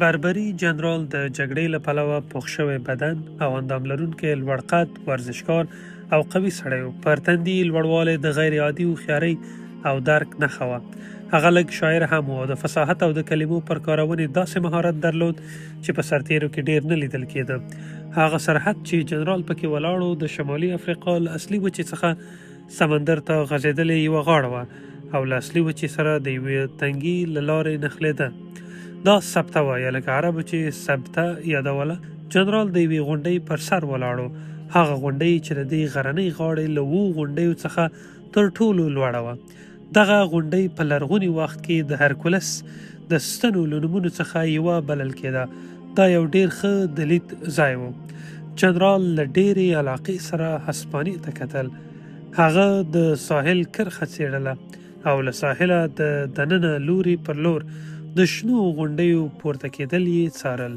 بربري جنرال د جګړې له پلوه پوخ شوی بدن او اندام لرونکی لوړ قد ورزشکار او قوي سړی و. پر تندي یې لوړوالی د غیر عادي هوښیارۍ او درک نښه وه. هغه لږ شاعر هم و او د فصاحت او د کلمو پر کارونې داسې مهارت درلود چې په سرتیرو کې ډیر نه لیدل کېده. هغه سرحد چې جنرال پکې ولاړ و د شمالي افریقا له اصلي وچې څخه سمندر ته غځېدلې یوه غاړه وه او له اصلي وچې سره د یوې تنګي له لارې نښلېده. دا سبته وه، یا لکه عربو چې سبته یادوله. جنرال د یوې غونډۍ پر سر ولاړ و، هغه غونډۍ چې د دې غرنۍ غاړې له 7 غونډیو څخه تر ټولو لوړه وه. دغه غونډۍ په لرغوني وخت کې د هرکولس د ستنو له نومونو څخه یوه بلل کېده. دا یو ډیر ښه د لید ځای و. جنرال له ډیرې علاقې سره هسپانیې ته کتل. هغه د ساحل کرښه څېړله او له ساحله د دننه لوري پر لور د شنو غونډیو پورته کېدل یې څارل.